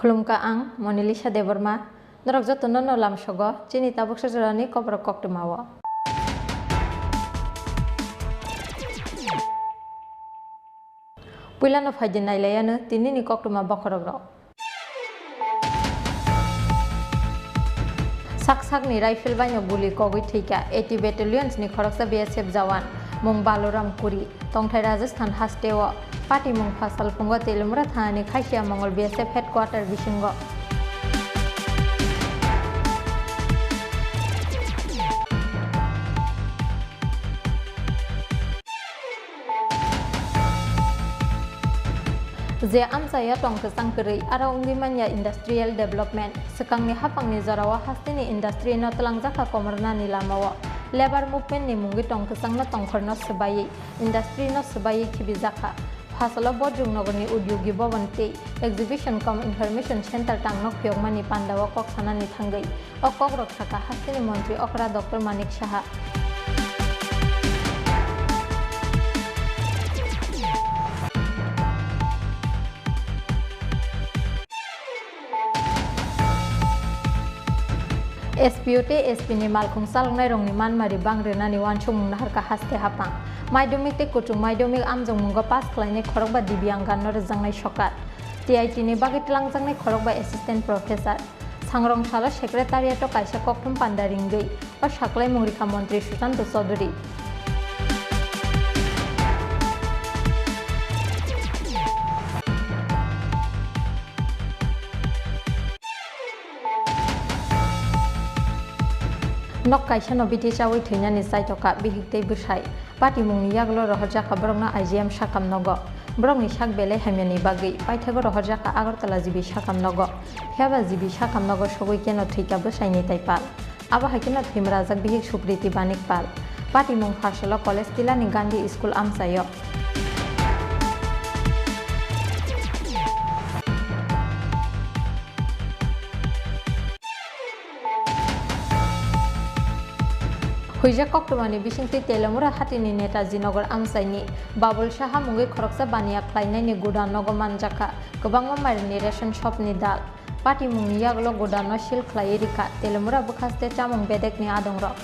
Khulumka ang Monilisa Deborma, Norok Jotono no lam sogo, Chini tabuk sajorani Kokborok koktumawo. Puila no phajin nailayano tini ni koktuma bokorok. Sak ni rifle banyo guli kogui thika 80 battalions ni khoroksa BSF jawan mung Baloram Kuri tongthai Rajasthan hastewo party mung fasal pungo telumra thani khaisia mongol BSF headquarter bisingo je amsaya tongka sangkeri ara ungimanya industrial development sekangni hapangni jarawa hastini industry no tlangjaka komarna ni lamawo labor movement ni mungi tongka sangna tongkhorno sebai industry no sebai khibijaka fasalo bodrung nogorni udyogi bhavanti exhibition com information center tangno pyogmani pandawa koksana ni thangai Kokborok thaka hastini mantri okra Dr Manik Saha SPOT SP ni malkhung salngai rong ni manmari bangrena ni wanchung nahar ka haste hapang maidumik te kutung maidumik amjong mungo pass khlaine khorokba dibyanggan no rejangnai sokat TIT ni bagi tlangjang khorokba assistant professor sangrong sala secretariat to kaisa kokthum pandaringai o saklai mungrikha mantri Sushant Chaudhary nok kaisa no biti chawi theinani saitoka bihikte busai party mungni yaglo rohorjaka borokna IGM sakam nogo borokni sak belai hamyani bagi paithago rohorjaka Agartala jibi sakam nogo pheba jibi sakam nogo sogoi keno thika busaini taipal aba hakina thimrajak bihik supriti banik pal party mung phasalo college tilani Gandhi school amsayo Huija koktumani bisingti telamura hatini Netaji Nagar amsaini Babul Saha mungi khoroksa baniya khlainai ni gudan nogo manjaka gobangma marini ration shop ni dal party mungni yaglo gudan no sil khlai rika telamura bukhaste chamung bedek ni adongrok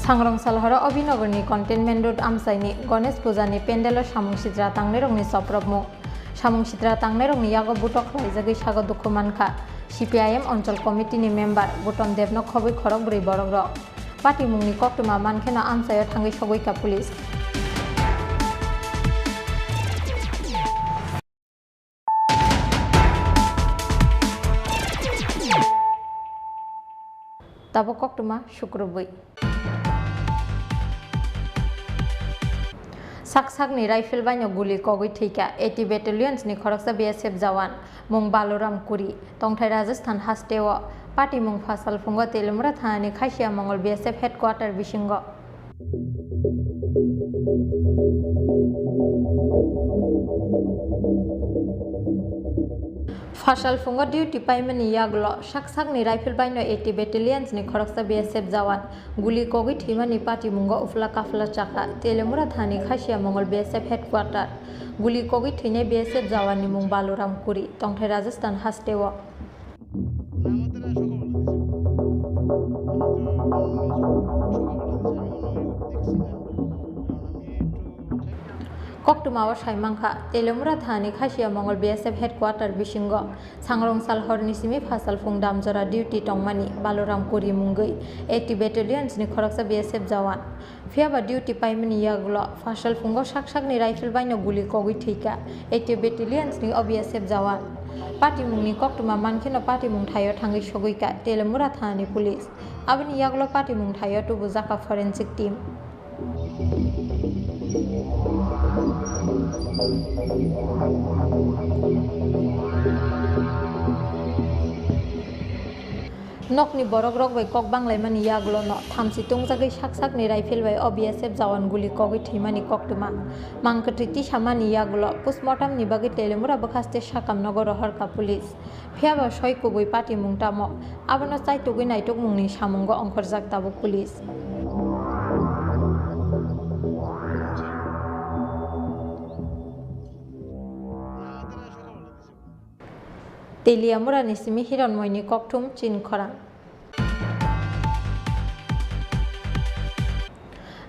Sangrong Salhara Obinogorni Containment Road Amsaini Ganesh Pujani Pendelo Samung Sitra Tangnerongni Soprobmu Samung Sitra Tangnerongni Yago Butok Raijagi Sago Dukumanka CPIM Onchol Committee ni Member Buton Devno Khoboi Khorok Bri Borogrok Party Mungni Koktuma Mankena Amsayo Thangi Sogoika Police Tabo Koktuma Shukrubui sak ni rifle banyo guli kogui thika 80 battalions ni khoroksa BSF jawan mung Baloram Kuri tongthai Rajasthan hastewo party mung fasal fungo telumra thani khaisia mongol BSF headquarter bisingo Fasal fungo duty paimani yaglo sak ni rifle baino 80 battalions ni khoroksa BSF jawan guli kogui thimani party mungo ufla kafla chaka telemura thani khasia mongol BSF headquarter guli kogui thine BSF jawan ni mung Baloram Kuri tongthai Rajasthan hastewo Koktumawa Saimangkha Telemura Thani Khasia Mongol BSF headquarter bisingo Sangrong Salhor nisimi fasal fung damjora duty tongmani Baloram Kuri mungai 80 battalions ni khoroksa BSF jawan phiaba duty paimani yaglo fasal fungo sak ni rifle baino guli kogui thika 80 battalions ni BSF jawan party mungni koktuma mankeno party mung thayo thangi sogoika Telemura Thani police abani yaglo party mung thayo tu bujaka forensic team Nokni borok rok bai kok banglai mani yaglo no thamsi tungjagai sak ni rifle bai OBSF jawan guli kogi thimani koktuma mangkati samani yaglo postmortem ni bagi telemura bakhaste sakam nogor harka police phiaba soi kubui pati mungtamo abono chai tugui naitok mungni samungo ongkhorjak tabuk police Teliamura ni simi hiranmoyni kokthum Chini Khorang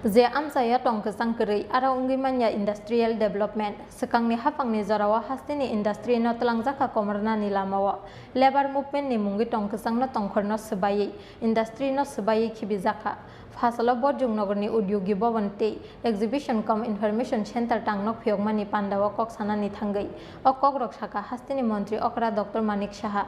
Je amsaya tongkesang kerei ara ungimanya industrial development sekangni hapangni jarawa hastini industry no telangjaka komarna ni lamawa labor movement ni mungi tongkesang no tongkhorno sebayi industry no sebayi khibijaka Fasalo Bojung Nogorni Udyogi Bhavante Exhibition com Information Center Tangnok Phiogmani Pandawa Kok Sanani Thangai O Kokborok Shaka Hastini Montri Okra Dr. Manik Shaha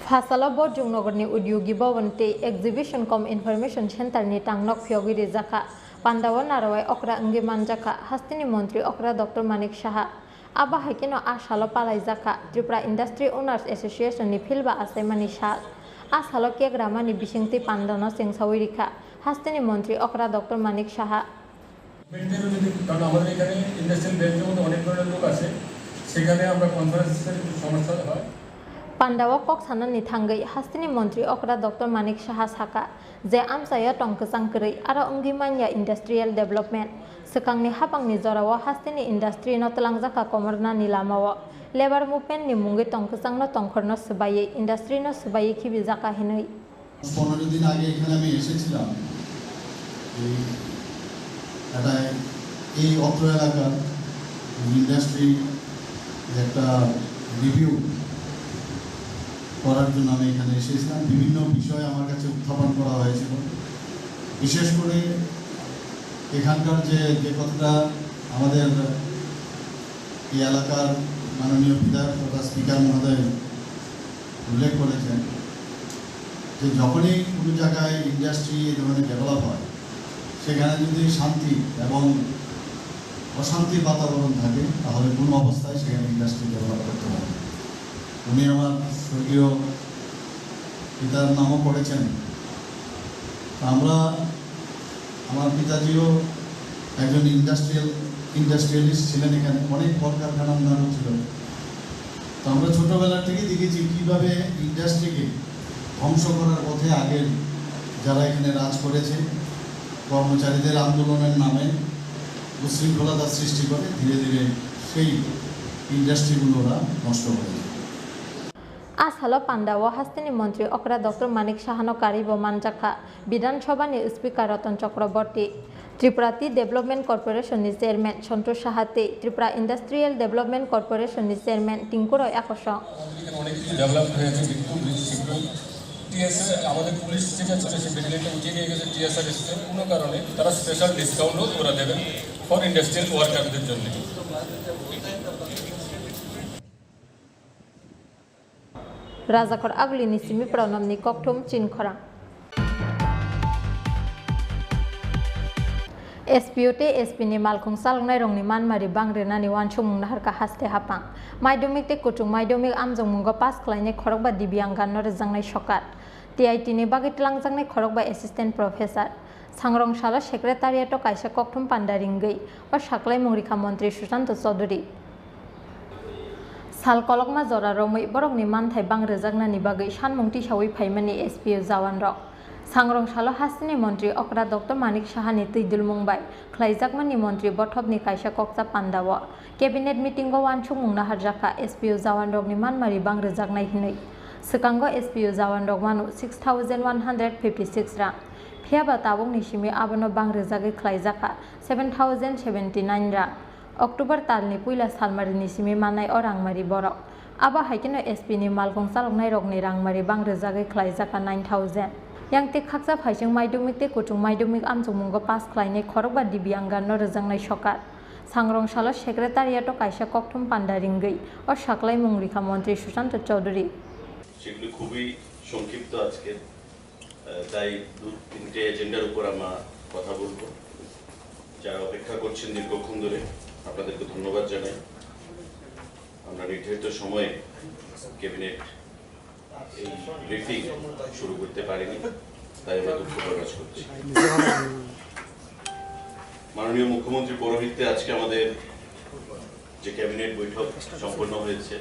Fasalo Bojung Nogorni Udyogi Bhavante Exhibition com Information Center ni Tangnok Phiogi Rijaka Pandawa Narawai Okra Ungi Manjaka Hastini Montri Okra Dr. Manik Shaha Aba haikino asalo palai jaka Tripura Industry Owners Association ni philba asaimani sal asalo ke grama ni bisingti pandano singsawi rikha hastini মন্ত্রী okra Dr. Manik Shaha কারণ আমাদের এখানে industrial বেল্টের মধ্যে অনেক ধরনের লোক আছে সেখানে আমরা কনফারেন্সের সমস্যা হয় Pandawa kok sanani thangai hastini মন্ত্রী okra Dr. Manik Shaha saka je amsaya tongkesang kerei ara ungimanya industrial development sekangni hapangni jorawa hastini industry no telangjaka komarna ni lamawa labor movement ni mungi tongkesang no tongkhorno sebayi industry no sebayi khibijaka hinoi 15 দিন আগে এখানে আমি এসেছিলাম এই অত্র এলাকার industry একটা review করার জন্য আমি এখানে এসেছিলাম বিভিন্ন বিষয় আমার কাছে উত্থাপন করা হয়েছিল বিশেষ করে এখানকার যে কথাটা আমাদের এই এলাকার মাননীয় বিধায়ক তথা স্পিকার মহোদয় উল্লেখ করেছেন যে যখনই কোনো জায়গায় ইন্ডাস্ট্রি এই ধরনের ডেভেলপ হয় সেখানে যদি শান্তি এবং অশান্তির বাতাবরণ থাকে তাহলে কোনো অবস্থায় সেখানে ইন্ডাস্ট্রি ডেভেলপ করতে পারে উনি আমার স্বর্গীয় পিতার নামও পড়েছেন আমরা আমার পিতাজিও একজন ইন্ডাস্ট্রিয়ালিস্ট ছিলেন এখানে অনেক কলকারখানা উন্নয়ন ছিল তো আমরা ছোটোবেলা থেকেই দেখেছি কীভাবে ইন্ডাস্ট্রিকে ধ্বংস করার পথে আগের যারা এখানে রাজ করেছে কর্মচারীদের আন্দোলনের নামে উশৃঙ্খলতা সৃষ্টি করে ধীরে ধীরে সেই ইন্ডাস্ট্রিগুলোরা নষ্ট হয়ে যায় Asalo Pandawa hastini মন্ত্রী okra Dr. Manik Shahano Karibo Manjaka Bidan Sabha ni Speaker Ratan Chakraborty Tripura Tea Development Corporation ni Chairman Santosh Sahate Tripura Industrial Development Corporation ni Chairman Tinkuroy Akosong অনেক কিছু develop হয়েছে TSR আমাদের police যেটা ছিল সেই বেটালিয়নটা উঠিয়ে নিয়ে গেছে টিএসআর এসেছে কোনো কারণে তারা স্পেশাল ডিসকাউন্টও ওরা দেবেন ফর ইন্ডাস্ট্রিয়াল ওয়ার্কারদের জন্য Rajakor Agli ni simi pranam ni kokthum Chini Khorang SPOT SP ni malkhung salngnai rong ni manmari bangre nani wanchung naharka haste hapang maidumik te kutung maidumik amjong mungo pass khlainai khorokba dibyanggan no rejangnai sokat TIT ni bagi tlangjangni khorokba assistant professor sangrong sala secretariat o kaisa kokthum pandaringai o saklai mungrikha mantri Sushant Chaudhary Sal kolokma jora romai borok ni manthai bang rejakna ni bagai sanmungti sawi phaimani SPO jawan rok sangrong salo hastini মন্ত্রী okra Dr. Manik Shaha ni tuidul mungbai khlaijakmani মন্ত্রী bothop ni kaisa kokcha pandawa cabinet meeting go wanchung mungna harjaka SPO jawan rok ni manmari bang rejaknai hinai sekango SPO jawan rok manu 6156 rang phiaba tabung ni simi abono bang rejagai khlaijaka 7079 rang October talni puila salmari ni simi manai orangmari borok aba haikino SP ni malkong saloknai rok ni rangmari bang rejagai khlaijaka 9000 yang te khaksa phaising maidumik te kutung maidumik amjungmungo pass khlainai khorokba dibyanggan no rejangnai sokat sangrong salo secretariat o kaisa kokthum pandaringai o saklai mungrikha মন্ত্রী Sushant Chaudhary সেগুলো খুবই সংক্ষিপ্ত আজকে তাই তিনটে এজেন্ডার উপর আমরা কথা বলবো যারা অপেক্ষা করছেন দীর্ঘক্ষণ ধরে আপনাদেরকে ধন্যবাদ জানাই নির্ধারিত সময়ে ক্যাবিনেট এই ব্রিফিং শুরু করতে পারেনি, তাই আমরা দুঃখ প্রকাশ করছি। মাননীয় মুখ্যমন্ত্রীর পৌরোহিত্যে আজকে আমাদের যে ক্যাবিনেট বৈঠক সম্পন্ন হয়েছে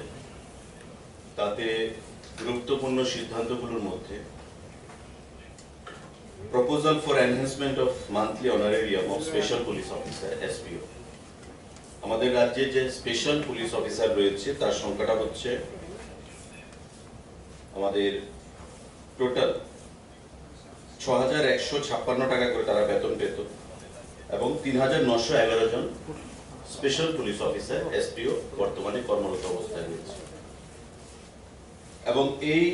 তাতে গুরুত্বপূর্ণ সিদ্ধান্তগুলোর মধ্যে proposal for enhancement of monthly honorarium of special police officer SPO. আমাদের রাজ্যে যে স্পেশাল পুলিশ অফিসার রয়েছে তার সংখ্যাটা হচ্ছে আমাদের টোটাল 6,156 টাকা করে তারা বেতন পেত এবং 3,911 জন স্পেশাল পুলিশ অফিসার এসপিও বর্তমানে কর্মরত অবস্থায় রয়েছে এবং এই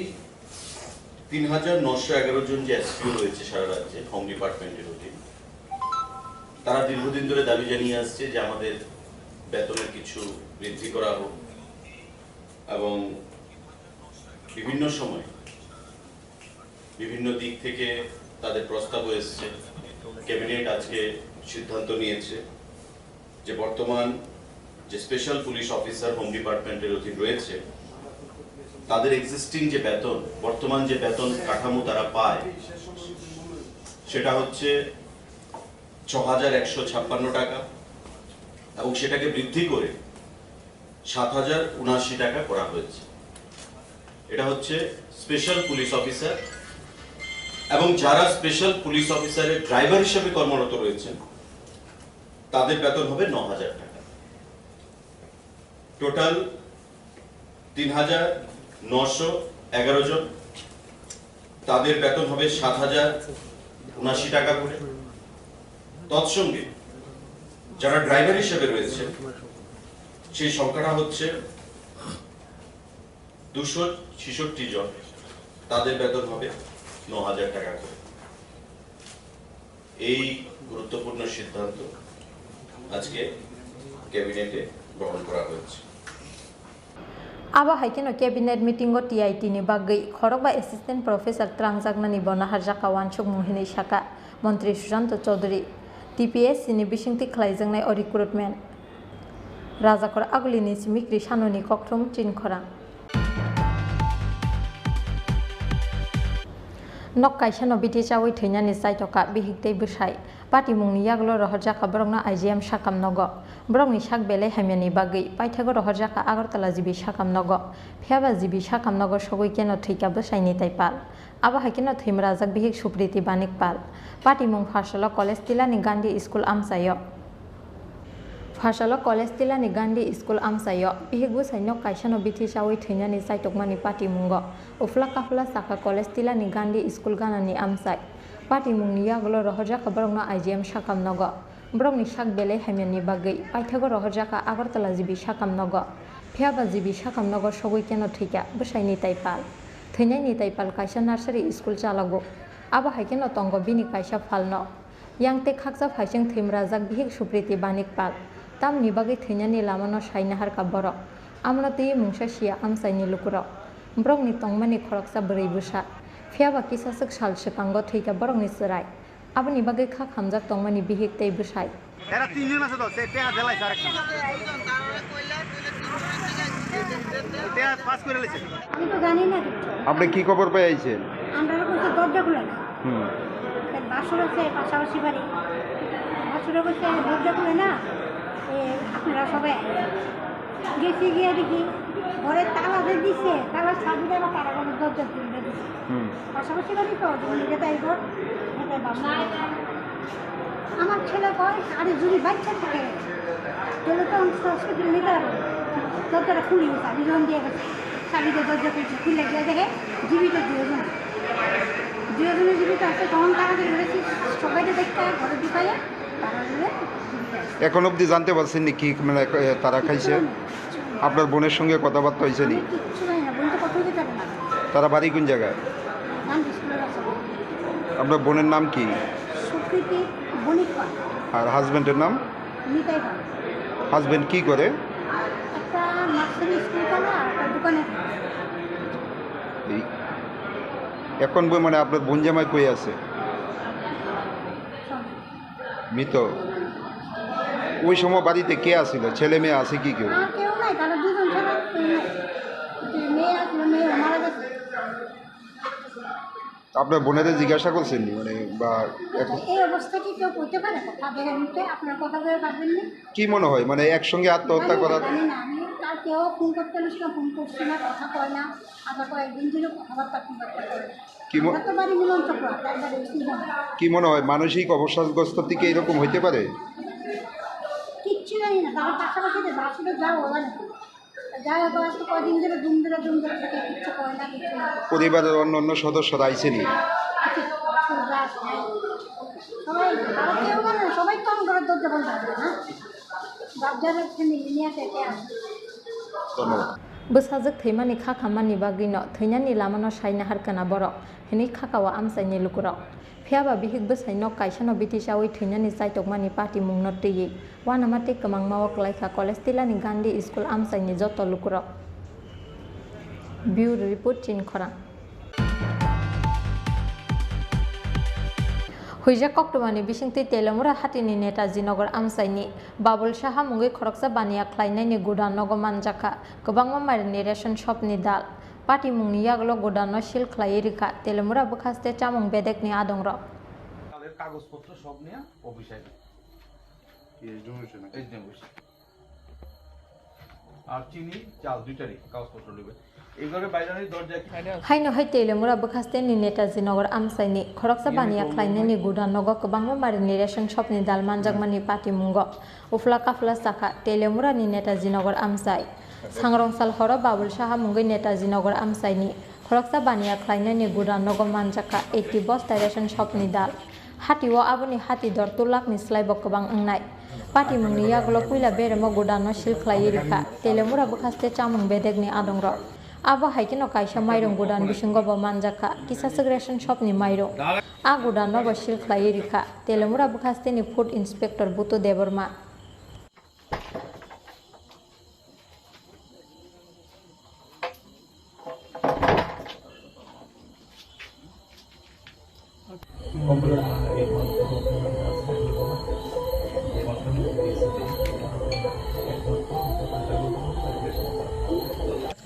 3,911 জন যে এসপিও রয়েছে সারা রাজ্যে হোম ডিপার্টমেন্টের অধীন, তারা দীর্ঘদিন ধরে দাবি জানিয়ে আসছে যে আমাদের বেতনের কিছু বৃদ্ধি করা হোক এবং বিভিন্ন সময় বিভিন্ন দিক থেকে তাদের প্রস্তাব এসেছে। ক্যাবিনেট আজকে সিদ্ধান্ত নিয়েছে যে বর্তমান যে স্পেশাল পুলিশ অফিসার হোম ডিপার্টমেন্টের অধীন রয়েছে তাদের এক্সিস্টিং যে বেতন, বর্তমান যে বেতন কাঠামো তারা পায় সেটা হচ্ছে 6,156 টাকা এবং সেটাকে বৃদ্ধি করে 7,079 টাকা করা হয়েছে। এটা হচ্ছে স্পেশাল পুলিশ অফিসার এবং যারা স্পেশাল পুলিশ অফিসারের ড্রাইভার হিসেবে কর্মরত রয়েছেন তাদের বেতন হবে 9,000 টাকা। টোটাল 3,911 জন, তাদের বেতন হবে 7,079 টাকা করে। তৎসঙ্গে যারা ড্রাইভার হিসেবে রয়েছে সেই সংখ্যাটা হচ্ছে 266 জন, তাদের বেতন হবে 9,000 টাকা করে। এই গুরুত্বপূর্ণ সিদ্ধান্ত আজকে ক্যাবিনেটে গ্রহণ করা হয়েছে। Aba haikeno cabinet meeting go TIT ni bagai khorok ba assistant professor trangjagmani bonahar jaka wansuk muhini saka Montri Susanto Chaudhary TPS ni bisingti khlaijangnai o recruitment Rajakor agulini simikri sanoni kokthum Chini Khorang nok kaisano biti chawi theinani saitoka bihiktei bwsai pati mungni yaglo rohorjaka borokno IGM sakam nogo borokni sak belai hamyani bagai paithago rohorjaka Agartala jibi sakam nogo phiaba jibi sakam nogo sogoi keno thika bwsaini taipal aba hakino thimrajak bihik supriti banik pal pati mung phasalo college tilani Gandhi school amsayo Phasalo college tilani Gandhi school amsayo bihik bwsai nok kaisano biti chawi theinani saitokmani pati mungo ufla kafla saka college tilani Gandhi school ganani amsai pati mungni yaglo rohorjaka borokno IGM sakam nogo borokni sak belai hamyani bagai paithago rohorjaka Agartala jibi sakam nogo phiaba jibi sakam nogo sogoi keno thika bwsaini taipal theinani taipal kaisa nursery school chalago aba haikeno tongo bini kaisa falno yangte khakja phaising thimrajak bihik supriti banik pal tamni bagai theinani lamano sainahar ka borok amrati mungsa sia amsaini lukurok borokni tongmani khoroksa bwrui bwsa phiaba kisasuk sal sekango thika borokni serai aboni bagai kha khamjak tongmani bihik tei bwsai এরা তিনজন আছে তো সে টেয়া Delai sir একটা টেয়া pass করে লেছে আমি তো জানি না আপনি কি খবর পেয়ে আইছেন? আমরা বলতে দরজা খুলে না বাসুর আছে পাশাপাশি বাড়ি বাসুরে বলছে দরজা খুলে না আপনারা সবাই গেছি গিয়ে দেখি ঘরে তালা দিয়ে দিচ্ছে তালা ছাড়ি দেওয়া তারা কোনো দরজা খুলে দিচ্ছে পাশাপাশি বাড়ি তো যেটাই ঘর এটাই বাসা আমার ছেলে কয় আরে যদি বাচ্চা থাকে তাহলে তো হসপিটাল নিতে হবে দরজাটা খুলি চাবি যখন দিয়ে গেছে চাবি দিয়ে দরজা খুলছে খুলে গিয়ে দেখে জীবিত দুজনে জীবিত আছে তখন তারা ধরেছি সবাইকে দেখতে ঘরে ঢুকাইয়া তারা ধরে এখন অবধি জানতে পারছেন নি কি মানে তারা খাইছে? আপনার বোনের সঙ্গে কথাবার্তা হয়েছে নি? কিচ্ছু জানি না বলতে কথা দিতে পারে না তারা বাড়ি কোন জায়গায়? আপনার বোনের নাম কি? সুকৃতি বণিক পাল আর হাজবেন্ডের নাম? নিতাই পাল। হাজবেন্ড কি করে? একটা নার্সারি স্কুল করে আর একটা দোকানে এই এখন মানে আপনার বোন জামাই কই আছে? মৃত। ওই সময় বাড়িতে কে আসিল? ছেলে মেয়ে আছে কি কেউ? কেউ নাই তারা দুজন ছাড়া মেয়ে আসলো, মেয়ে মারা গেছে। আপনার বোনেদের জিজ্ঞাসা করছেন মানে বা এই অবস্থা কি কেউ করতে পারে? কথা দেখে নিতে আপনার কথা বলে পারবেন না। কি মনে হয় মানে একসঙ্গে আত্মহত্যা করার? জানি না, আমি তার কেউ ফোন করতে না, ফোন করছি না, কথা কয় না, আবার কয়েকদিন ধরে কথাবার্তা করে না। তো বাড়ি মিলন চক্র, তার বাড়ি কি মনে হয় মানসিক অবসাদগ্রস্ত থেকে এরকম হইতে পারে? কিচ্ছু জানি না, তার পাশাপাশি বাসুটা যাও ওরা না যাই হোক, আজকে কয়দিন ধরে দুম ধরে থাকে, কিচ্ছু করে না, কিচ্ছু না। পরিবারের অন্য সদস্যরা আইসেনি? সবাই তারা কেউ জানে না, সবাই কম করে দরজা বন্ধ করবে না, বাচ্চাদের ফ্যামিলি নিয়ে থেকে আসে। ধন্যবাদ। Besajak themani khakamani bagino thainani lamano saina harkana borok hini khakawa amsaini lukurok phiaba bihik besai nok kaisano bitisawi thainani saitokmani party mungno tiyi wanamate kamangmawa klaika college tilani Gandhi school amsaini joto lukurok. Bureau report Chini Khorang. Huija Kokborokni bisingti Telemura hatini Netaji Nagar amsaini Babul Shaha mungi khoroksa baniya khlainaini gudan nogo manjaka gobangma marini ration shopni dal party mungni yaglo gudanno sil khlai rikha Telemura bukhaste chamung bedekni adongrok তাদের কাগজপত্র সব নিয়ে অফিসে আর চিনি চাল দুইটারই কাগজপত্র নেবে এইভাবে বাইরের দরজা Haino hai Telemura bukhaste ni Netaji Nagar amsaini khoroksa baniya khlainaini gudan nogo gobangma marini ration shopni dal manjakmani party mungo ufla kafla sakha Telemura ni Netaji Nagar amsai Sangrongsal horo Babul Shaha mungi Netaji Nagar amsaini khoroksa baniya khlainaini gudan nogo manjaka 80 bosta ration shopni dal hatiwo aboni hati dor tulakni slaibok gobang angnai party mungni yaglo puila beremo gudanno sil khlai rikha Telemura bukhaste chamung bedekni adongrok Abo haikino kaisa mairong gudan bisingo bo manjaka kisa ration shop ni mairong a gudan no basil khlai rikha Telemura bukhaste ni food inspector buto deborma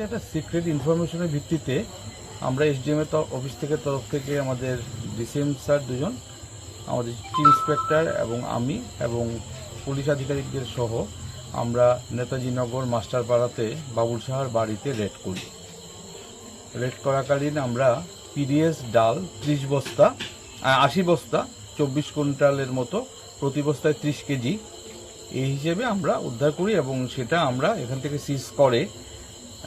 একটা secret ইনফরমেশনের ভিত্তিতে আমরা SDM এর office থেকে তরফ থেকে আমাদের DCM sir দুজন আমাদের চিফ ইন্সপেক্টর এবং আমি এবং পুলিশ আধিকারিকদের সহ আমরা নেতাজি নগর মাস্টারপাড়াতে বাবুল সাহার বাড়িতে রেড করি। রেড করাকালীন আমরা পিডিএস ডাল 30 বস্তা 80 বস্তা 24 কুইন্টালের মতো প্রতি বস্তায় 30 কেজি এই হিসেবে আমরা উদ্ধার করি এবং সেটা আমরা এখান থেকে সিজ করে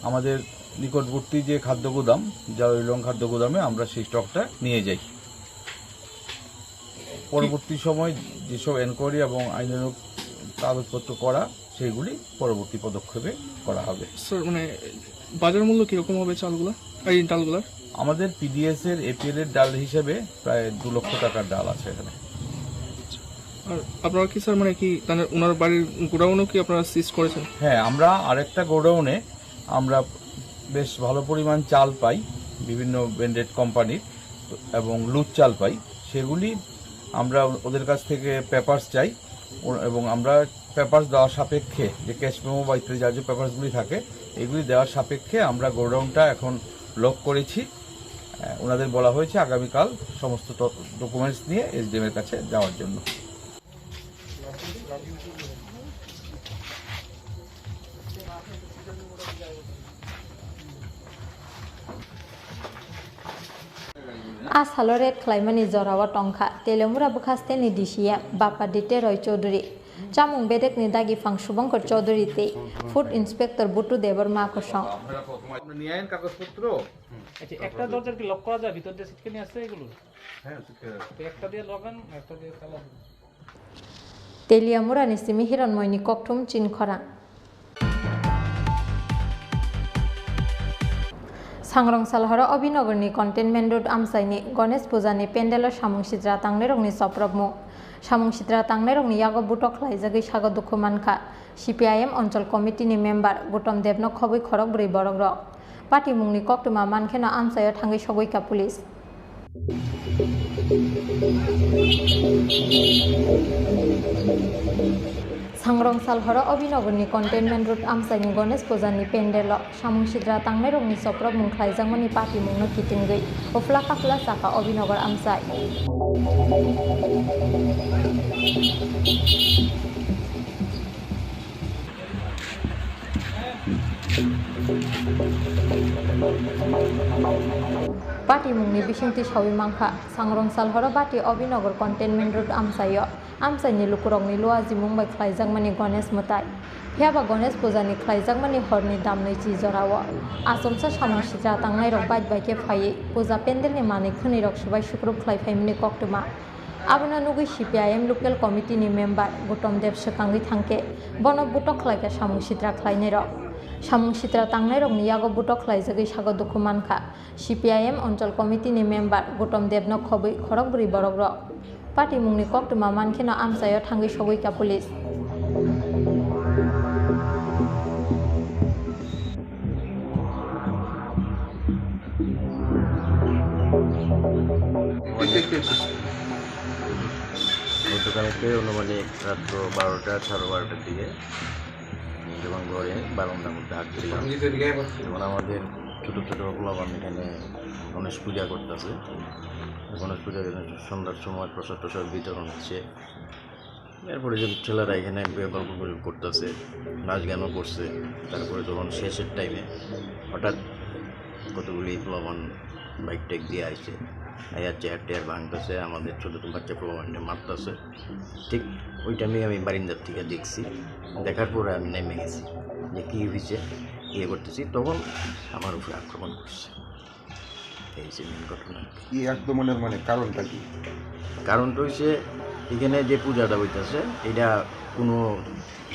আমাদের নিকটবর্তী যে খাদ্য গুদাম জারৈলং খাদ্য গুদামে আমরা সেই স্টকটা নিয়ে যাই। পরবর্তী সময় যেসব এনকোয়ারি এবং আইনানুগ কাগজপত্র করা সেইগুলি পরবর্তী পদক্ষেপে করা হবে। স্যার মানে বাজার মূল্য কিরকম হবে চালগুলো এই ডালগুলোর? আমাদের পিডিএস এর এপিএল এর ডাল হিসেবে প্রায় 2 লক্ষ টাকার ডাল আছে এখানে। আর আপনারা কি স্যার মানে কি ওনার বাড়ির গোডাউনও কি আপনারা সিজ করেছেন? হ্যাঁ, আমরা আরেকটা গোডাউনে আমরা বেশ ভালো পরিমাণ চাল পাই বিভিন্ন ব্র্যান্ডেড কোম্পানির এবং লুজ চাল পাই, সেগুলি আমরা ওদের কাছ থেকে পেপারস চাই এবং আমরা পেপারস দেওয়ার সাপেক্ষে যে ক্যাশ মেমো বা ইত্যাদি যা যে পেপারসগুলি থাকে এগুলি দেওয়ার সাপেক্ষে আমরা গোডাউনটা এখন লক করেছি। ওনাদের বলা হয়েছে আগামীকাল সমস্ত ডকুমেন্টস নিয়ে এসডিএম এর কাছে যাওয়ার জন্য। Asalo red klaimani zorawa tongkha Telemura bukhaste ni disiya Bapa Dite Roy Chaudhary Chamung bedek ni dagi fang Shubhankar Chaudhary te Food Inspector Butu Deborma kosong নিয়ে আইন কাগজপত্র আচ্ছা একটা দরজার কি লক করা যায় ভিতর দিয়ে সিটকে নিয়ে আসছে এগুলো? হ্যাঁ, একটা দিয়ে লাগান একটা দিয়ে তালা Teliamura ni simi hiranmoyni kokthum Chini Khorang Sangrongsal horo Obinogorni Containment Road amsaini Ganesh Pujani Pendelo Samung Sidra Tangnerongni Soprobmu Samung Sidra Tangnerongni yago butok khlaijagui sago dukhu mankha CPIM Onchol Committee ni member Gutom Debno khobui khorok brei borok rok party mungni koktuma mankheno amsayo thangui sogoika police सांग्रं सालहर अभिनगरनि containment route आमसाइनि गणेश पुजानि पेन्डेल सामुं सिद्रा तांनाय रंनि सप्र मुंख्लायजांमनि पार्टी मुंनो किटिंगै उफ्ला काफ्ला साखा अभिनगर आमसाइ पार्टी मुंनि बिसिंथि सावि मांखा सांग्रं सालहर बाटी अभिनगर कन्टेनमेन्ट रुट आमसाइयो आमसाइनि लुकुरंनि लुआजि मुंबाइ ख्लायजांमनि गणेश मुताय फियाबा गणेश पुजानि ख्लायजांमनि हरनि दाम नैजि जराव आसमसा सामुं सिद्रा तांनाय रक बाइट बाइके फायै पुजा पेन्डेलनि मानै खोनै रक सुबाय सुक्रुब ख्लायफायमनि कक्टुमा आबना नुगै CPIM लोकेल कमिटिनि मेम्बार गौतम देव सोखांगै थांके बन बुटक ख्लायका सामुं सिद्रा ख्लायनाय रक सामुं सिद्रा तांनाय रकनि यागो बुटक ख्लायजगै सागो दुखु मानखा CPIM अंचल कमिटिनि मेम्बार गौतम देवनो खबै खरगबुरि बरक रक पार्टी मुंनि कक्टुमा मानखेनो आमसायो थांगै सगैका पुलिस গতকালকে অনুমানিক রাত্র 12টা 12:30টার দিকে যখন ঘরে বারান্দার মধ্যে হাঁটছিলাম তখন আমাদের ছোটো ছোটো পোলাপান এখানে গণেশ পূজা করতেছে। গণেশ পূজা সন্ধ্যার সময় প্রসাদ টসাদ বিতরণ হচ্ছে। এরপরে যে ছেলেরা এখানে গল্প করতেছে, নাচ গানও করছে। তারপরে যখন শেষের টাইমে হঠাৎ কতগুলি পোলাপান বাইক টাইক দিয়ে আসছে, আয়া চেয়ার টেয়ার ভাঙতেছে, আমাদের ছোটো ছোটো বাচ্চা প্রমাণটা মারতেছে। ঠিক ওই টাইমে আমি বারিন্দার থেকে দেখছি, দেখার পরে আমি নেমে গেছি যে কী হয়েছে, ইয়ে করতেছি, তখন আমার উপরে আক্রমণ করছে। এই যে মেন ঘটনা। কি আক্রমণের মানে কারণটা কি? কারণটা হচ্ছে এখানে যে পূজাটা হইতেছে এটা কোনো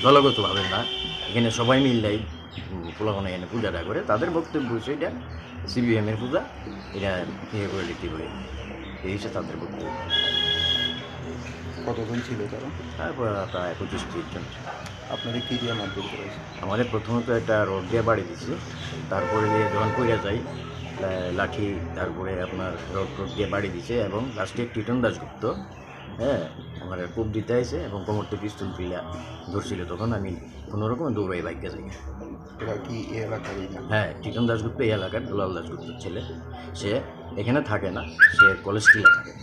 দলগতভাবে না, এখানে সবাই মিললেই পোলাপান এখানে পূজাটা করে। তাদের বক্তব্য হচ্ছে এটা CPIM-এর পূজা, এটা ইয়ে করে লিখতে হবে, এই হচ্ছে তাদের বক্তব্য। কতজন ছিল তারা? তারপর প্রায় 25-30 জন। আপনাদের কী দিয়ে মারধর করেছে? আমাদের প্রথমত একটা রড দিয়ে বাড়ি দিচ্ছে, তারপরে যখন কইরা যাই লাঠি, তারপরে আপনার রড দিয়ে বাড়ি দিচ্ছে এবং লাস্টে টিটন দাসগুপ্ত আমার কূপ দিতে আসে এবং কোমরতে পিস্তল তুলে ধরছিল। তখন আমি কোনোরকম দৌড়াই বাইকে যাই। এরা কি এই এলাকার? হ্যাঁ, টিটন দাসগুপ্ত এই এলাকার দুলাল দাসগুপ্তর ছেলে। সে এখানে থাকে না, সে কলেজ স্ট্রিটে থাকে।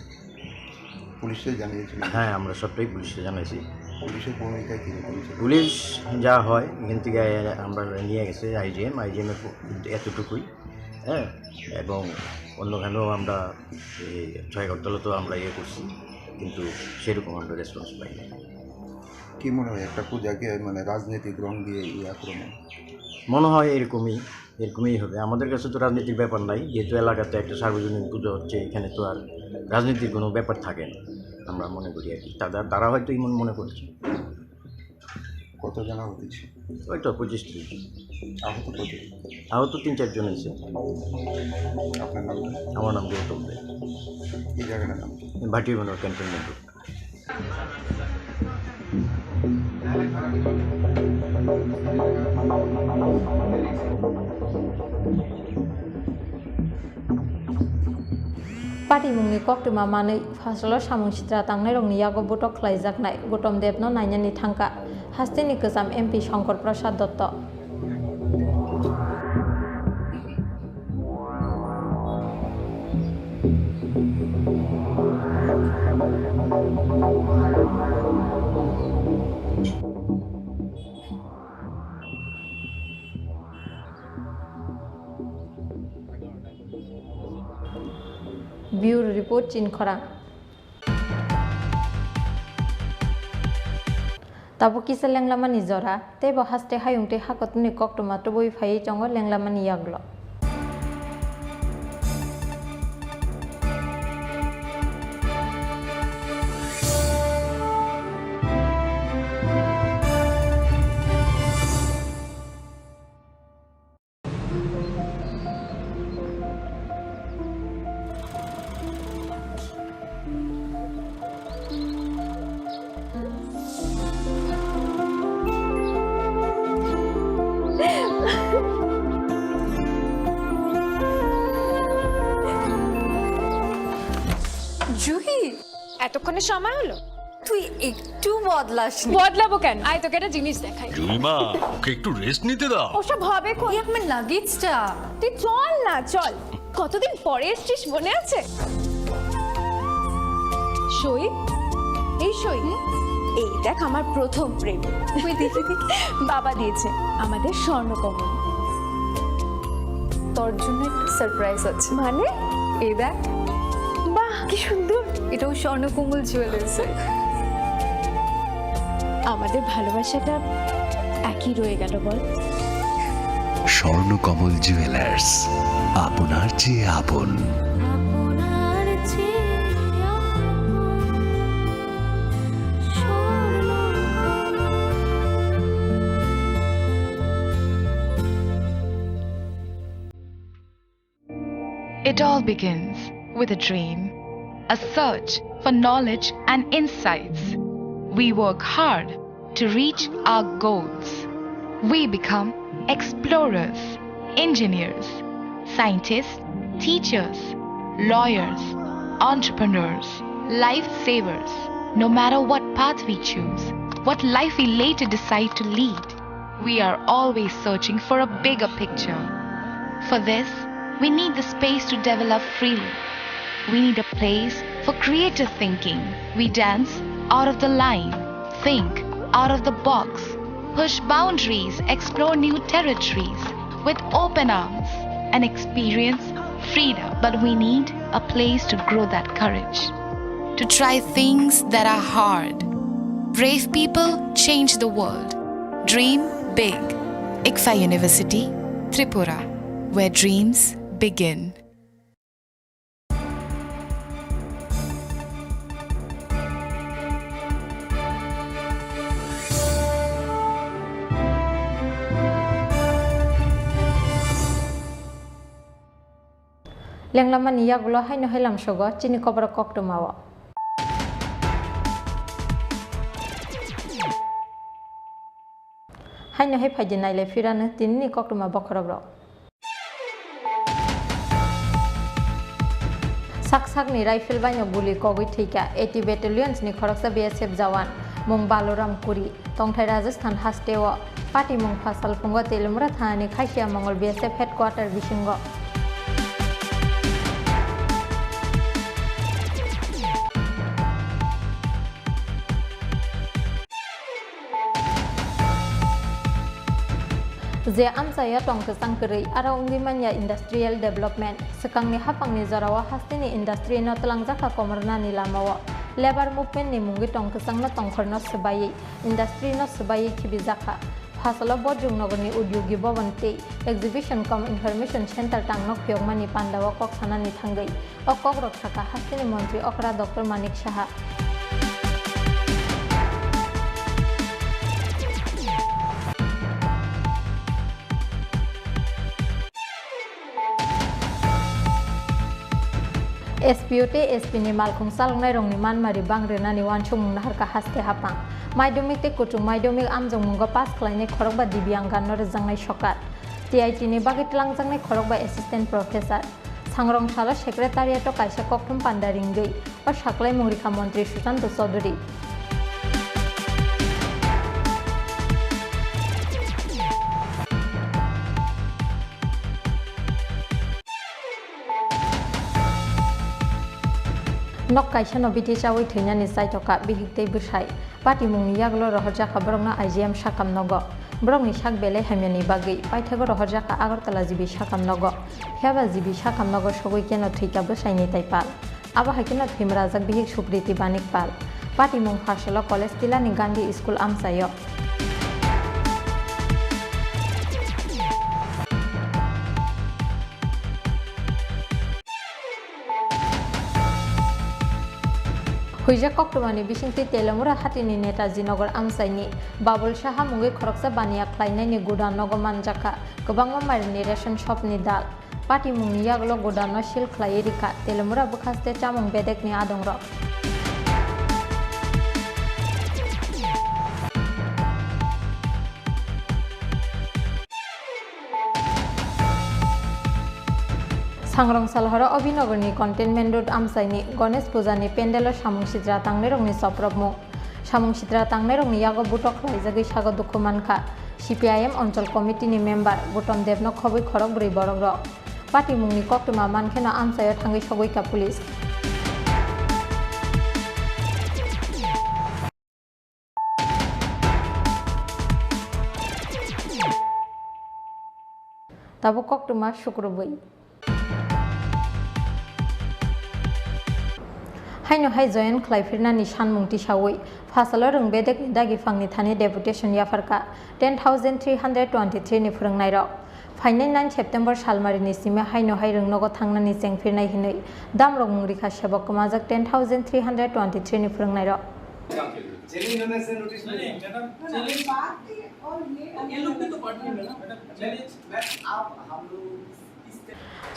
পুলিশে জানিয়েছিল? হ্যাঁ, আমরা সবটাই পুলিশে জানাইছি। পুলিশের ভূমিকা কী? পুলিশ যা হয় এখান থেকে আমরা নিয়ে গেছে আইজিএমের এতটুকুই। হ্যাঁ, এবং অন্যখানেও আমরা ছয়গড়তলা তো আমরা ইয়ে করছি, কিন্তু সেরকম আমরা রেসপন্স পাই না। কী মনে হয় একটা পূজাকে মানে রাজনৈতিক রং দিয়ে এই আক্রমণ? মনে হয় এরকমই হবে। আমাদের কাছে তো রাজনীতির ব্যাপার নাই, যেহেতু এলাকাতে একটা সার্বজনীন পুজো হচ্ছে, এখানে তো আর রাজনীতির কোনো ব্যাপার থাকে না আমরা মনে করি আর কি। তারা হয়তো এমন মনে করছে। কত জানা হয়েছে? ওই তো 25-30 জন। আহত কত? আহত 3-4 জন হয়েছে। আপনার নাম? আমার নাম গৌতম দে। এই জায়গাটার নাম? ভাটিবনর ক্যান্টনমেন্ট রোড। पार्टी मुंनि कक्टुमा मानै फासल सामुं सिद्रा तांनाय रंनि यागो बुटक ख्लायजाकनाय गौतम देवनो नायनायनि थांखा हास्तिनि गोजाम MP Shankar Prasad Dutt. Bureau report चिनी खरां। ताबो किसे लेंलामानि जरा तेबो हास्ते हायुंते हाकतनि कक्टुमा तो बय फायै चंगो लेंलामानि याग्लो। জুহি, এতক্ষণে সময় হলো? তুই একটু বদলাস বদলাবো কেন? আয় তোকে একটা জিনিস দেখাই। জুইমা, ওকে একটু রেস্ট নিতে দাও। ওসব হবে কই? আমার লাগেজটা। তুই চল না, চল। কতদিন পরে এসেছিস, মনে আছে? সই, এই সই, এই দেখ আমার প্রথম প্রেম। তুই দেখি বাবা দিয়েছে আমাদের স্বর্ণকমল। তোর জন্য একটা সারপ্রাইজ আছে। মানে? এই দেখ। বাহ কি সুন্দর, এটাও স্বর্ণকমল জুয়েলার্সে। আমাদের ভালোবাসাটা একই রয়ে গেল বল। স্বর্ণকমল জুয়েলার্স, আপনার চেয়ে আপন। It all begins with a dream, a search for knowledge and insights. We work hard to reach our goals. We become explorers, engineers, scientists, teachers, lawyers, entrepreneurs, lifesavers. No matter what path we choose, what life we later decide to lead, we are always searching for a bigger picture. For this, we need the space to develop freely. We need a place for creative thinking. We dance out of the line, think out of the box, push boundaries, explore new territories with open arms and experience freedom. But we need a place to grow that courage, to try things that are hard. Brave people change the world. Dream big. ICFA University, Tripura, where dreams begin. Lenglama ni yagulo haino helam shogo Chini Khorang Tripura. Haino he phajinai le firane tinni Tripura bokhorobro. Sak ni rifle banyo guli kogui thika 80 battalions ni Khoroksa BSF jawan mung Baloram Kuri tongthai Rajasthan hastewa party mung Fasal Fungo Telumra thani Khashia Mongol BSF headquarter Bishingo. Je amsaya tongke sangkeri ara ungimanya industrial development sekangni hapangni jarawa hastini industry no telangjaka komorna ni lamawa labor movement ni mungi tongke sangna tongkhorno sebai industry no sebai khibijaka phasalo bojung nogorni udyogi bhavanti exhibition com information center tangnok pyogmani pandawa koksana ni thangai o Kokborok thaka hastini mantri okra Dr. Manik Saha SPUT SP ni malkhung salngnai rongni manmari bangrena ni wanchung naharka haste hapang maidumik te kutung maidumik amjong mungo pass khlainai khorokba dibyanggan no rejangnai sokat TIT ni bagi telangjangnai khorokba assistant professor sangrong sala secretariat o kaisa kokthum pandaringai o saklai mungrikha mantri Sushant Chaudhary nok kaisa no biti chawi theinani saitoka bihikte bwsai party mungni yaglo rohorjaka borokno IGM sakam nogo borokni sak belai hamyani bagui paithago rohorjaka Agartala jibi sakam nogo pheba jibi sakam nogo sogoi keno thika bwsaini taipal abo haikeno thimrajak bihik Supriti Banik Pal party mung phasalo college tilani Gandhi School amsayo Huija Koktomani Bishingti Telamura Hatini Netaji Nogor Amsaini Babul Shaha Mungi Khoroksa Bania Klainai Gudan Nogoman Jaka Gobangma Marini Ration Shop ni Dal Party Mungi Yaglo Gudan no Shil Klairika Telamura Bukhaste Chamung Bedek ni Adongrok Sangrong Salhara Obinogorni Containment Road Amsaini Ganesh Puja ni Pendelo Samung Sidra Tangnai rongni soprobmu samung sitra tangnai rokni yago butok khlaijagui sago dukhu mankha CPIM অঞ্চল কমিটিনি member Gautam দেবনো খবই খরক ব্রৈ বরক rock party মুংনি কক্টমা মানখেনা আমসায় থাঙ্গै সগৈকা police তাবো কক্টমা শুক্রবৈ हाइनो high जयन ख्लाइफिरनानि सानमुंथि सावै Fasal रोंबेदेक दागि फांनि थानि deputation याफारका 10,323 नि फोरोंनाय रक फाइनाय 9 September सालमारिनि सिमे हाइनो high रोंनगो थांनानि जेंफिरनाय हिनै दामरक मुंरिखा सेबक कमाजक 10,323 नि फोरोंनाय रक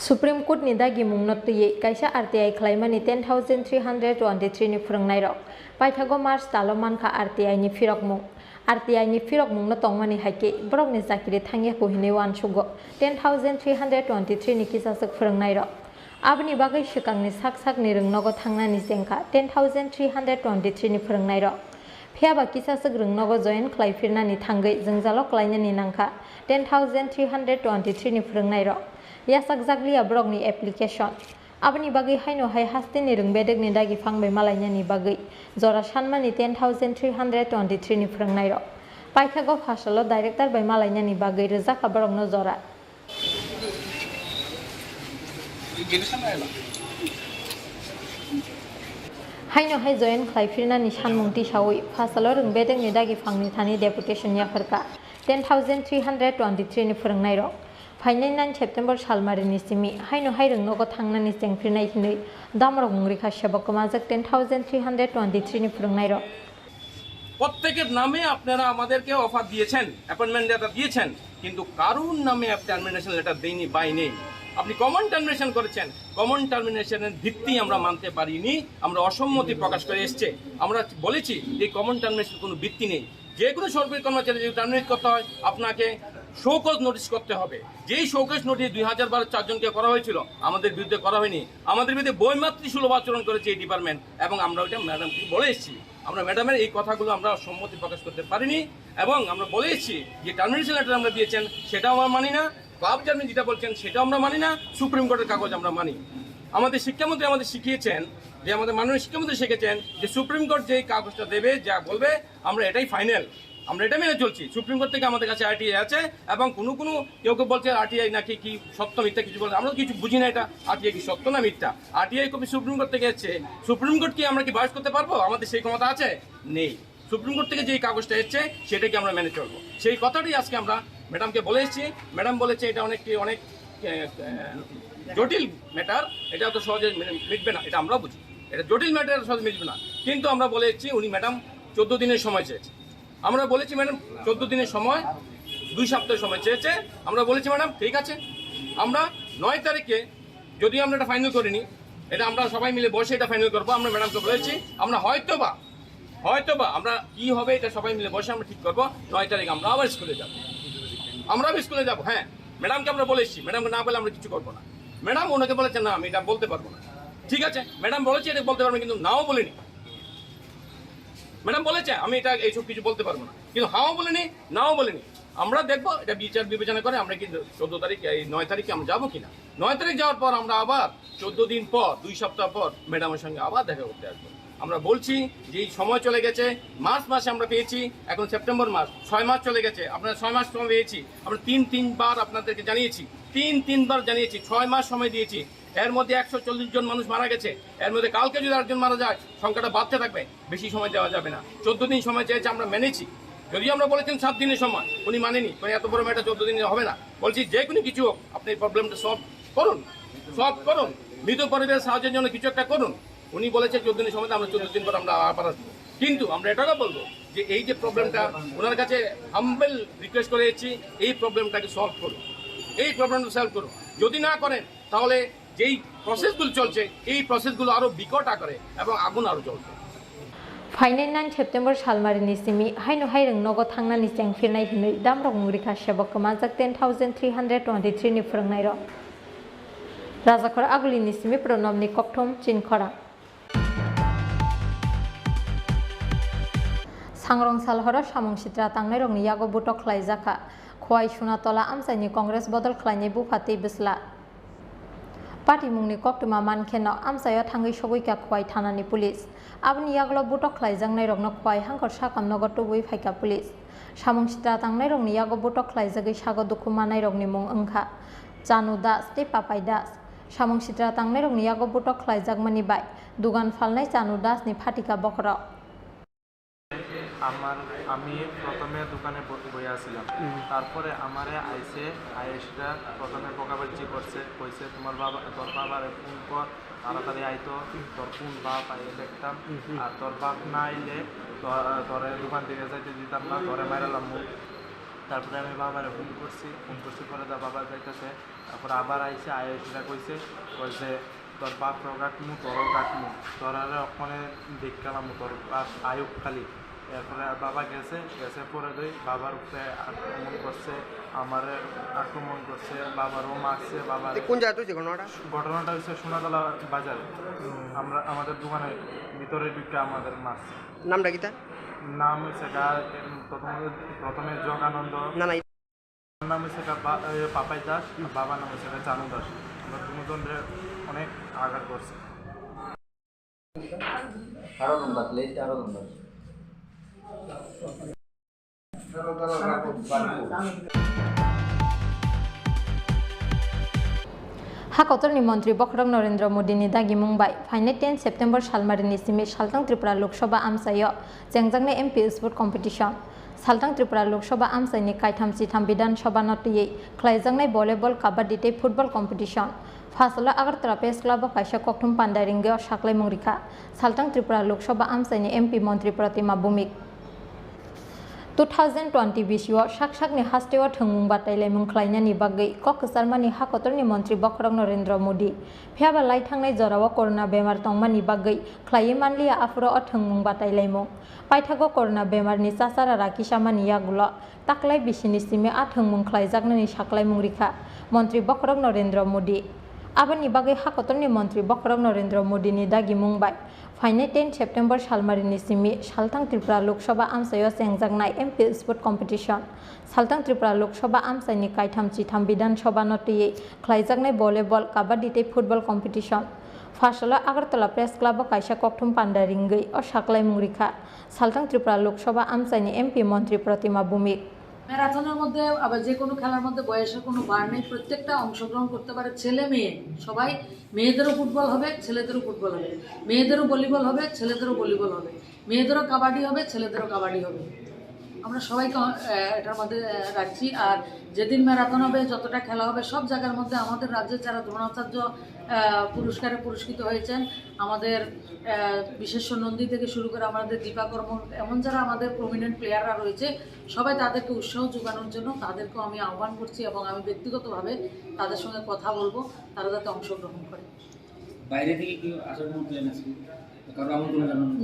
supreme court नि दागि मुंनतयै कायसा RTI खलाइमानि 10,323 नि फोरोंनाय रक पाइथागो मार्च तालो मानखा RTI नि फिरक मुं RTI नि फिरक मुंनो तंमानि हाइके ब्रकनि जाकिरि थांगिया कोहिनै वान सुगो 10,323 नि किसासक फोरोंनाय रक आबनि बागै सिगांनि साक साकनि रोंनगो थांनानि जेंखा 10,323 नि फोरोंनाय रक फेयाबा किसासक रोंनगो जयन खलाइफिरनानि थांगै जोंजाल खलाइनानि नांखा 10,323 नि फोरोंनाय रक यासाक जागलिया ब्रकनि एप्लिकेशन आबनि बागै हाइनो हाइ हास्तिनि रोंबेदेकनि दागि फांबाय मालायनानि बागै जरा सानमानि 10,323 नि फोरोंनाय रक पाइथागो फासाल डाइरेक्टर बाय मालायनानि बागै रोजाखा ब्रकनो जरा हाइनो हाइ जयन खलाइफिरनानि सानमुंथि सावै फासाल रोंबेदेकनि दागि फांनि थानि डेपुटेशन याफारका 10,323 नि फोरोंनाय रक फाइनाय 9 सेप्टेम्बर सालमारिनि सिमि हाइनो हाइ रोंनगो थांनानि जेंफिरनाय हिनै दामरक मुंरिखा सेबक कमाजक 10,323 नि फोरोंनाय रक প্রত্যেকের নামে আপনারা আমাদেরকে অফার দিয়েছেন অ্যাপয়েন্টমেন্ট লেটার দিয়েছেন কিন্তু কারুর নামে টার্মিনেশন লেটার দেইনি বাই নেই আপনি কমন টার্মিনেশন করেছেন কমন টার্মিনেশনের ভিত্তি আমরা মানতে পারিনি আমরা অসম্মতি প্রকাশ করে এসেছে আমরা বলেছি এই কমন টার্মিনেশন কোনো ভিত্তি নেই যে কোনো সরকারি কর্মচারী যদি টার্মিনেট করতে হয় আপনাকে শোকজ নোটিশ করতে হবে যেই শোকজ নোটিশ 2012 4জনকে করা হয়েছিল আমাদের বিরুদ্ধে করা হয়নি আমাদের বিরুদ্ধে বৈমাতৃসুলভ আচরণ করেছে এই ডিপার্টমেন্ট এবং আমরা ওইটা ম্যাডামকে বলে এসেছি আমরা ম্যাডামের এই কথাগুলো আমরা সম্মতি প্রকাশ করতে পারিনি এবং আমরা বলে এসেছি যে টার্মিনেশন লেটার আমরা দিয়েছেন সেটাও আমরা মানি না ক্লাব চেয়ারম্যান যেটা বলছেন সেটাও আমরা মানি না সুপ্রিম কোর্টের কাগজ আমরা মানি আমাদের শিক্ষামন্ত্রী আমাদের শিখিয়েছেন যে আমাদের মাননীয় শিক্ষামন্ত্রী শিখেছেন যে সুপ্রিম কোর্ট যেই কাগজটা দেবে যা বলবে আমরা এটাই ফাইনাল আমরা এটা মেনে চলছি সুপ্রিম কোর্ট থেকে আমাদের কাছে RTI আছে এবং কোনো কেউ বলছে RTI নাকি কি সত্য মিথ্যা কিছু বলছে আমরা কিছু বুঝি না এটা RTI কি সত্য না মিথ্যা RTI কপি সুপ্রিম কোর্ট থেকে এসেছে সুপ্রিম কোর্ট কি আমরা কি বাস করতে পারবো আমাদের সেই ক্ষমতা আছে নেই সুপ্রিম কোর্ট থেকে যেই কাগজটা এসেছে সেটাকে আমরা মেনে চলবো সেই কথাটাই আজকে আমরা ম্যাডামকে বলে এসেছি ম্যাডাম বলেছে এটা অনেক জটিল ম্যাটার এটা তো সহজে মিটবে না এটা আমরা বুঝি এটা জটিল ম্যাটার সহজে মিটবে না কিন্তু আমরা বলে এসেছি উনি ম্যাডাম 14 দিনের সময় চেয়েছে আমরা বলেছি ম্যাডাম 14 দিনের সময় 2 সপ্তাহের সময় চেয়েছে আমরা বলেছি ম্যাডাম ঠিক আছে আমরা 9 তারিখে যদি আমরা এটা ফাইনাল করিনি এটা আমরা সবাই মিলে বসে এটা ফাইনাল করবো আমরা ম্যাডামকে বলেছি আমরা হয়তোবা আমরা কি হবে এটা সবাই মিলে বসে আমরা ঠিক করবো 9 তারিখ আমরা আবার স্কুলে যাব আমরা স্কুলে যাব হ্যাঁ ম্যাডামকে আমরা বলেছি ম্যাডামকে না বলে আমরা কিছু করবো না ম্যাডাম ওনাকে বলেছেন না আমি এটা বলতে পারবো না ঠিক আছে ম্যাডাম বলেছে এটা বলতে পারবো কিন্তু নাও বলিনি ম্যাডাম বলেছে আমি এটা এইসব কিছু বলতে পারবো না কিন্তু হাও বলিনি নাও বলিনি আমরা দেখবো এটা বিচার বিবেচনা করে আমরা কি 14 তারিখ এই 9 তারিখে আমরা যাবো কিনা 9 তারিখ যাওয়ার পর আমরা আবার 14 দিন পর 2 সপ্তাহ পর ম্যাডামের সঙ্গে আবার দেখা করতে আসবো আমরা বলছি যে এই সময় চলে গেছে মার্চ মাসে আমরা পেয়েছি এখন সেপ্টেম্বর মাস 6 মাস চলে গেছে আপনারা 6 মাস সময় পেয়েছি আমরা 3 বার আপনাদেরকে জানিয়েছি 3 বার জানিয়েছি 6 মাস সময় দিয়েছি এর মধ্যে 140 জন মানুষ মারা গেছে এর মধ্যে কালকে যদি আরেকজন মারা যায় সংখ্যাটা বাড়তে থাকবে বেশি সময় দেওয়া যাবে না 14 দিন সময় চেয়েছে আমরা মেনেছি যদি আমরা বলেছেন 7 দিনের সময় উনি মানেনি এত বড় ম্যাটার 14 দিনে হবে না বলছি যে কোনো কিছু হোক আপনি এই প্রবলেমটা সলভ করুন মৃত পরিবারের সাহায্যের জন্য কিছু একটা করুন উনি বলেছে 14 দিনের সময় আমরা 14 দিন পর আমরা আবার আসবো কিন্তু আমরা এটাও বলবো যে এই যে প্রবলেমটা ওনার কাছে হাম্বল রিকোয়েস্ট করে এসেছি এই প্রবলেমটাকে সলভ করুন যদি না করেন তাহলে যেই প্রসেসগুলো চলছে এই প্রসেসগুলো আরো বিকট আকারে এবং আগুন আরো জ্বলবে फाइनाय 9 सेप्टेम्बर सालमारिनि सिमि हाइनो हाइ रोंनगो थांनानि जेंफिरनाय हिनै दामरक मुंरिखा सेबक कमाजक 10,323 नि फोरोंनाय रक राजाखर आगुलिनि सिमि प्रणबनि कक्थम चिन खरां सांग्रं सालहर सामं सित्रा तांनाय रंनि यागो बुटक खलायजाखा खवाय सुनातला आमसाइनि कंग्रेस बदल खलायनाय बुफाति बिस्ला पार्टी मुंनि कक्टमा मानखेनाव आमसायाव थाङै सगैका खवाय थानानि पुलिस आबनि यागल बुटक खलायजांनाय रंनो खवाय हांखर साकाम नगर टुबुइ फायका पुलिस सामं सित्रा तांनाय रंनि यागो बुटक खलायजागै सागो दुखुमानाय रंनि मुं ओंखा चानु दास ते पापाय दास सामं सित्रा तांनाय रंनि यागो बुटक खलायजागमानि बाय दुगान फालनाय चानु दासनि फाटिका बखराव আমি প্রথমে দোকানে বই আসছিলাম তারপরে আমারে আইসটা প্রথমে বকাবাজি করছে কইছে তোর বাবার ফোন কর তাড়াতাড়ি আইতো তোর কোন বাপ আইয়ে দেখতাম আর তোর বাপ না আইলে তোরে দোকান থেকে যাইতে দিতাম না তোরে মারালাম তারপরে আমি বাবারে ফোন করছি পরে বাবা যাইতেছে তারপরে আবার আইসটা কইছে তোর বাপরও কাটমু তোরও কাটমু তোরা ওখানে দেখলাম তোর বাপ আয়ুক খালি এরপরে বাবা গেছে পরে বাবার উপরে আক্রমণ করছে আমার আক্রমণ করছে বাবারও মারছে বাবার কোন জায়গায় হয়েছে ঘটনাটা হচ্ছে সোনাতলা বাজারে আমাদের দোকানের ভিতরে ঢুকে আমাদের মারছে নামটা কি তার নাম হচ্ছে প্রথমে জগানন্দ নাম হচ্ছে পাপাই দাস বাবার নাম হচ্ছে চানু দাস আমরা দুজনের অনেক আঘাত করছে हाकतरनि मन्त्री बखरक नरेन्द्र मोदीनि दागि मुंबाय फाइने 10 सेप्टेम्बर सालमारिनि सिमि सालथां त्रिपुरा लोकसभा आमसायाव जेंजांनाय एमपि स्पोर्ट कम्पिटिशन सालथां त्रिपुरा लोकसभा आमसाइनि कायथाम सिथाम विधानसभा नटियै खलायजांनाय भलिबल काबादि ते फुटबल कम्पिटिशन फासला आगरतला प्रेस क्लाब कायसा कक्टुम पान्डारिंगायाव साख्लाय मुंरिखा सालथां त्रिपुरा लोकसभा आमसाइनि एमपि मन्त्री प्रतिमा भूमिक 2020 बिसियाव साकसाकनि हास्टेयाव थोंमुं बादायलायमुं खालायनायनि बागै क'क्राझारमानि हाकतरनि मन्त्री बखरक नरेन्द्र मोदी फियाबा लायथांनाय जराव करोना बेमार दंमानि बागै खालायै मानलिया आफुराव थोंमुं बादायलायमुं पायथागो करोना बेमारनि चाचारा राखिसामानि यागुल ताकलाय बिसिनि सिमे आ थोंमुं खालायजागनायनि साख्लाय मुंरिखा मन्त्री बखरक नरेन्द्र मोदी आबादनि बागै हाकतरनि मन्त्री बखरक नरेन्द्र मोदीनि दागि मुंबाय फाइने 10 सेप्टेम्बर सालमारिनि सिमि सालथां त्रिपुरा लोकसभा आमसायाव जेंजांनाय एमपि स्पोर्ट कम्पिटिशन सालथां त्रिपुरा लोकसभा आमसाइनि कायथाम चिथाम विधानसभा नटियै खलायजागनाय भलिबल काबादि ते फुटबल कम्पिटिशन फासला आगरतला प्रेस क्लाब कायसा कक्टुम पान्डारिंगै अ साख्लाय मुंरिखा सालथां त्रिपुरा लोकसभा आमसाइनि एमपि मन्त्री प्रतिमा भूमिक ম্যারাথনের মধ্যে আবার যে কোনো খেলার মধ্যে বয়সের কোনো বার নেই প্রত্যেকটা অংশগ্রহণ করতে পারে ছেলে মেয়ে সবাই মেয়েদেরও ফুটবল হবে ছেলেদেরও ফুটবল হবে মেয়েদেরও ভলিবল হবে ছেলেদেরও ভলিবল হবে মেয়েদেরও কাবাডি হবে ছেলেদেরও কাবাডি হবে আমরা সবাইকে এটার মধ্যে রাখছি আর যেদিন ম্যারাথন হবে যতটা খেলা হবে সব জায়গার মধ্যে আমাদের রাজ্যের যারা দ্রোণাচার্য পুরস্কারে পুরস্কৃত হয়েছেন আমাদের বিশেষ নন্দী থেকে শুরু করে আমাদের দীপা কর্ম এমন যারা আমাদের প্রমিনেন্ট প্লেয়াররা রয়েছে সবাই তাদেরকে উৎসাহ যোগানোর জন্য তাদেরকেও আমি আহ্বান করছি এবং আমি ব্যক্তিগতভাবে তাদের সঙ্গে কথা বলবো তারা যাতে অংশগ্রহণ করে বাইরে থেকে কি আসার কোনো প্ল্যান আছে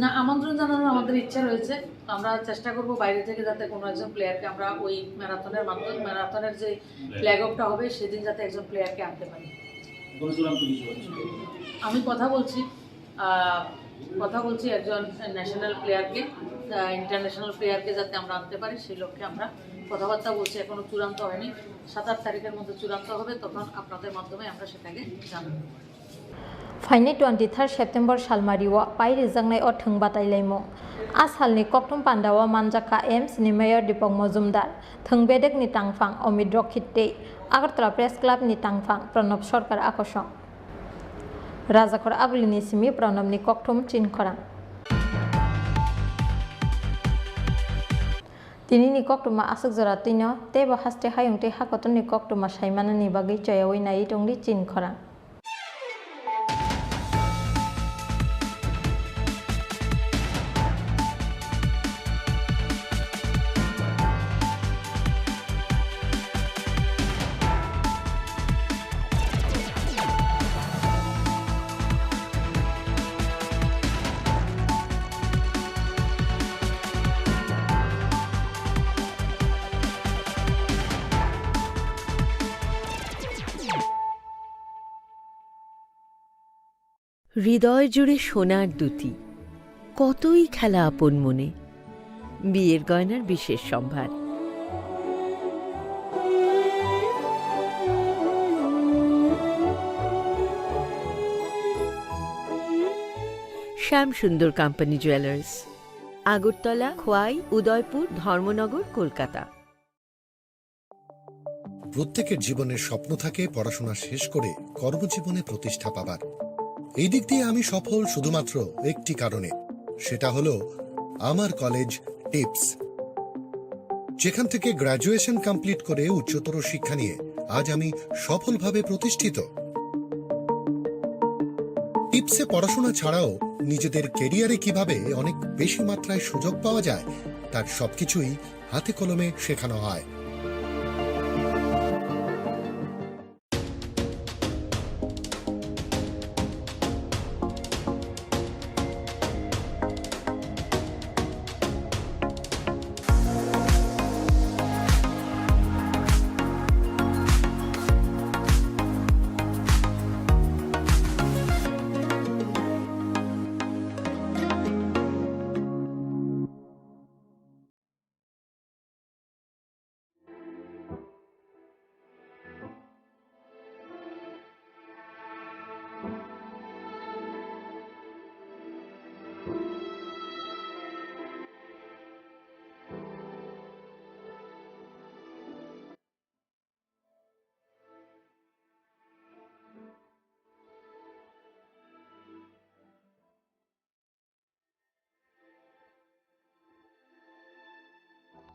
না আমন্ত্রণ জানানোর আমাদের ইচ্ছা রয়েছে আমরা চেষ্টা করব বাইরে থেকে যাতে কোনো একজন প্লেয়ারকে আমরা ওই ম্যারাথনের মাধ্যমে ম্যারাথনের যে ফ্ল্যাগ অফটা হবে সেদিন যাতে একজন প্লেয়ারকে আনতে পারি আমি কথা বলছি একজন ন্যাশনাল প্লেয়ারকে ইন্টারন্যাশনাল প্লেয়ারকে যাতে আমরা আনতে পারি সেই লক্ষ্যে আমরা কথাবার্তা বলছি এখনো চূড়ান্ত হয়নি 7-8 তারিখের মধ্যে চূড়ান্ত হবে তখন আপনাদের মাধ্যমে আমরা সেটাকে জানাবো फाइने 23 सेप्टेम्बर सालमारिव पाइ रिजांनाय अ थों बादायलायमुं आसालनि कक्टुम पान्डाव मानजाखा एम्सनि मेयर दीपक मजुमदार थोंबेदेकनि तांफां अमित रखिते आगरतला प्रेस क्लाबनि तांफां प्रणब सरकार आकर्षण राजाखर आबुलिनि सिमि प्रणबनि कक्टुम चिन खरां दिनैनि कक्टुमा आसुक जरा तिनो तेब हास्ते हायुंते हाकतरनि कक्टुमा सायमानानि बागै जयावै नायै दंनि चिन खरां হৃদয় জুড়ে সোনার দুটি কতই খেলা আপন মনে বিয়ের গয়নার বিশেষ সম্ভার। শ্যাম সুন্দর কোম্পানি জুয়েলার্স, আগরতলা, খোয়াই, উদয়পুর, ধর্মনগর, কলকাতা। প্রত্যেকের জীবনের স্বপ্ন থাকে পড়াশোনা শেষ করে কর্মজীবনে প্রতিষ্ঠা পাবার। এই দিক দিয়ে আমি সফল শুধুমাত্র একটি কারণে, সেটা হলো আমার কলেজ টিপস, যেখান থেকে গ্র্যাজুয়েশন কমপ্লিট করে উচ্চতর শিক্ষা নিয়ে আজ আমি সফলভাবে প্রতিষ্ঠিত। টিপসে পড়াশোনা ছাড়াও নিজেদের কেরিয়ারে কিভাবে অনেক বেশি মাত্রায় সুযোগ পাওয়া যায় তার সবকিছুই হাতে কলমে শেখানো হয়।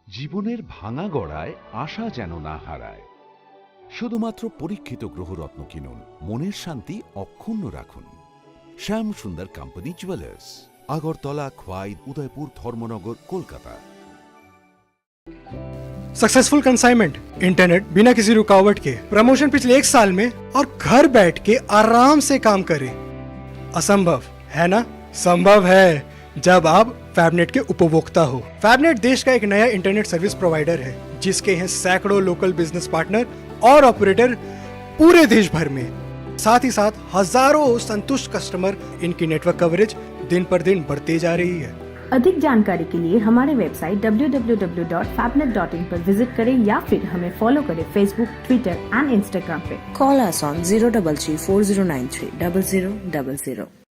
জীবনের ভাঙা গড়ায় আশা যেন না হারায়। শুধুমাত্র পরীক্ষিত গ্রহরত্ন কিনুন, মনের শান্তি অক্ষুণ্ণ রাখুন। Shyam Sundar company jewellers, Agartala, Khowai, Udaipur, Dharmanagar, Kolkata. Successful consignment, internet बिना किसी रुकावट के, प्रमोशन पिछले 1 साल में और घर बैठ के आराम से काम करें। असंभव है ना? संभव है जब आप फैबनेट के उपभोक्ता हो। फैबनेट देश का एक नया इंटरनेट सर्विस प्रोवाइडर है जिसके हैं सैकड़ों लोकल बिजनेस पार्टनर और ऑपरेटर पूरे देश भर में। साथ ही साथ हजारों संतुष्ट कस्टमर। इनकी नेटवर्क कवरेज दिन पर दिन बढ़ते जा रही है। अधिक जानकारी के लिए हमारे वेबसाइट www.fabnet.in पर विजिट करें या फिर हमें फॉलो करें फेसबुक, ट्विटर एंड इंस्टाग्राम पे। Call us on 033 4093 0000।